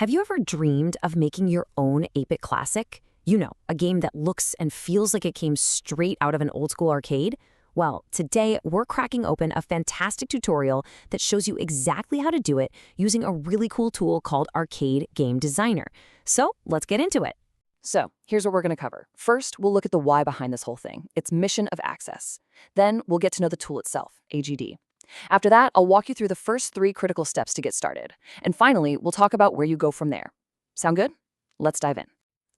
Have you ever dreamed of making your own 8-bit classic? You know, a game that looks and feels like it came straight out of an old-school arcade? Well, today we're cracking open a fantastic tutorial that shows you exactly how to do it using a really cool tool called Arcade Game Designer. So let's get into it. So here's what we're going to cover. First, we'll look at the why behind this whole thing, its mission of access. Then we'll get to know the tool itself, AGD. After that, I'll walk you through the first 3 critical steps to get started. And finally, we'll talk about where you go from there. Sound good? Let's dive in.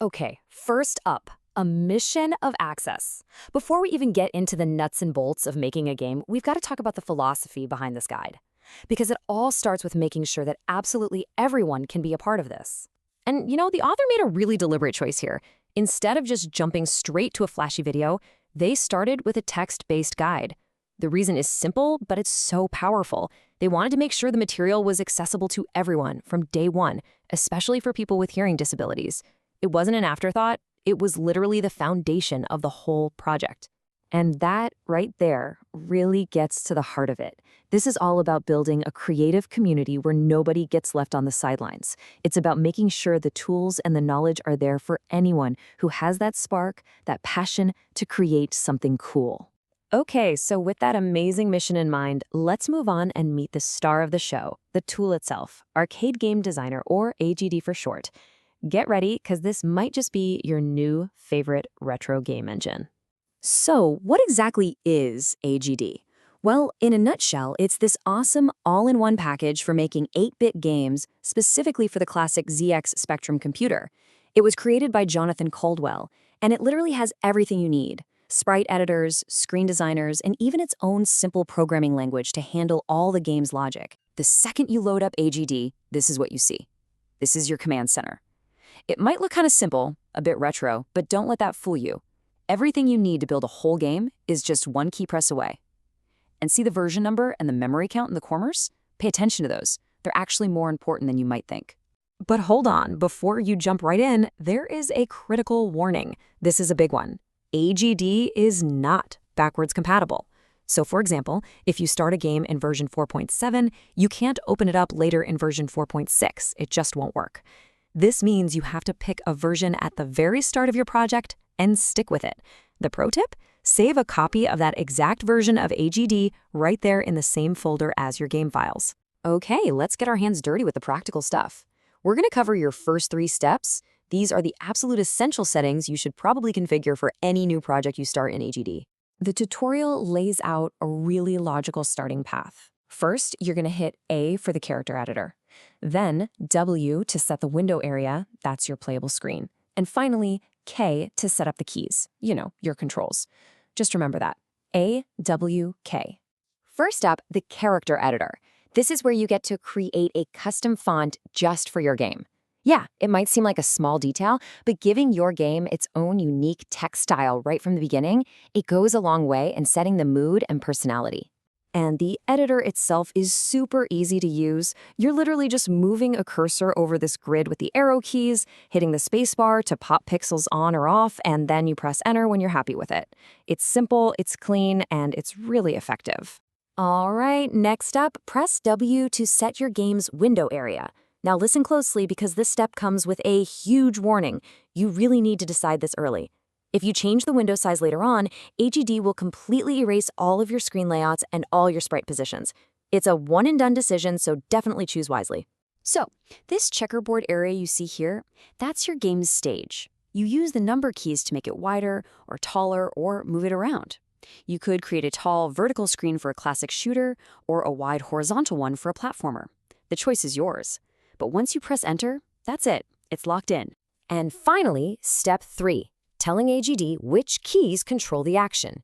Okay, first up, a mission of access. Before we even get into the nuts and bolts of making a game, we've got to talk about the philosophy behind this guide. Because it all starts with making sure that absolutely everyone can be a part of this. And you know, the author made a really deliberate choice here. Instead of just jumping straight to a flashy video, they started with a text-based guide. The reason is simple, but it's so powerful. They wanted to make sure the material was accessible to everyone from day one, especially for people with hearing disabilities. It wasn't an afterthought, it was literally the foundation of the whole project. And that right there really gets to the heart of it. This is all about building a creative community where nobody gets left on the sidelines. It's about making sure the tools and the knowledge are there for anyone who has that spark, that passion to create something cool. Okay, so with that amazing mission in mind, let's move on and meet the star of the show, the tool itself, Arcade Game Designer, or AGD for short. Get ready, because this might just be your new favorite retro game engine. So, what exactly is AGD? Well, in a nutshell, it's this awesome all-in-one package for making 8-bit games, specifically for the classic ZX Spectrum computer. It was created by Jonathan Caldwell, and it literally has everything you need. Sprite editors, screen designers, and even its own simple programming language to handle all the game's logic. The second you load up AGD, this is what you see. This is your command center. It might look kind of simple, a bit retro, but don't let that fool you. Everything you need to build a whole game is just one key press away. And see the version number and the memory count in the corners? Pay attention to those. They're actually more important than you might think. But hold on, before you jump right in, there is a critical warning. This is a big one. AGD is not backwards compatible. So for example, if you start a game in version 4.7, you can't open it up later in version 4.6. It just won't work. This means you have to pick a version at the very start of your project and stick with it. The pro tip? Save a copy of that exact version of AGD right there in the same folder as your game files. Okay, let's get our hands dirty with the practical stuff. We're going to cover your first 3 steps. These are the absolute essential settings you should probably configure for any new project you start in AGD. The tutorial lays out a really logical starting path. First, you're going to hit A for the character editor. Then W to set the window area, that's your playable screen. And finally, K to set up the keys, you know, your controls. Just remember that. A, W, K. First up, the character editor. This is where you get to create a custom font just for your game. Yeah, it might seem like a small detail, but giving your game its own unique text style right from the beginning, it goes a long way in setting the mood and personality. And the editor itself is super easy to use. You're literally just moving a cursor over this grid with the arrow keys, hitting the spacebar to pop pixels on or off, and then you press enter when you're happy with it. It's simple, it's clean, and it's really effective. All right, next up, press W to set your game's window area. Now listen closely because this step comes with a huge warning. You really need to decide this early. If you change the window size later on, AGD will completely erase all of your screen layouts and all your sprite positions. It's a one-and-done decision, so definitely choose wisely. So, this checkerboard area you see here, that's your game's stage. You use the number keys to make it wider or taller or move it around. You could create a tall vertical screen for a classic shooter or a wide horizontal one for a platformer. The choice is yours. But once you press enter, that's it. It's locked in. And finally, step 3. Telling AGD which keys control the action.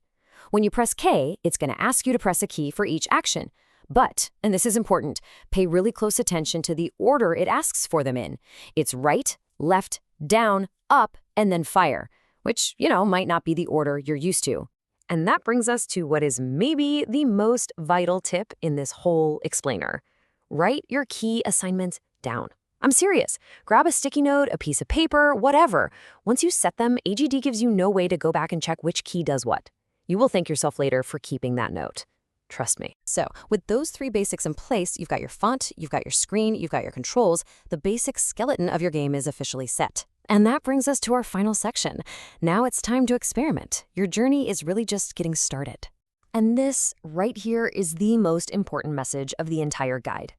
When you press K, it's going to ask you to press a key for each action. But, and this is important, pay really close attention to the order it asks for them in. It's right, left, down, up, and then fire, which, you know, might not be the order you're used to. And that brings us to what is maybe the most vital tip in this whole explainer. Write your key assignments down. I'm serious. Grab a sticky note, a piece of paper, whatever. Once you set them, AGD gives you no way to go back and check which key does what. You will thank yourself later for keeping that note. Trust me. So, with those three basics in place, you've got your font, you've got your screen, you've got your controls, the basic skeleton of your game is officially set. And that brings us to our final section. Now it's time to experiment. Your journey is really just getting started. And this, right here, is the most important message of the entire guide.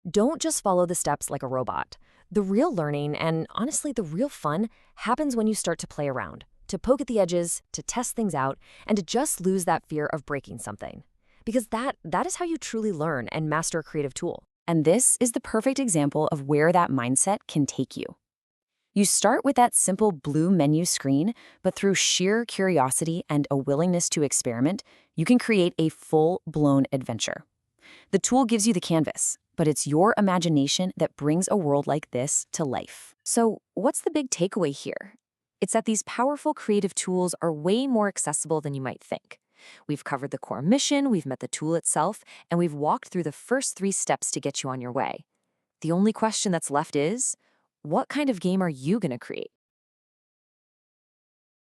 Don't just follow the steps like a robot. The real learning, and honestly the real fun, happens when you start to play around, to poke at the edges, to test things out, and to just lose that fear of breaking something. Because that is how you truly learn and master a creative tool. And this is the perfect example of where that mindset can take you. You start with that simple blue menu screen, but through sheer curiosity and a willingness to experiment, you can create a full-blown adventure. The tool gives you the canvas, but it's your imagination that brings a world like this to life. So, what's the big takeaway here? It's that these powerful creative tools are way more accessible than you might think. We've covered the core mission, we've met the tool itself, and we've walked through the first 3 steps to get you on your way. The only question that's left is, what kind of game are you going to create?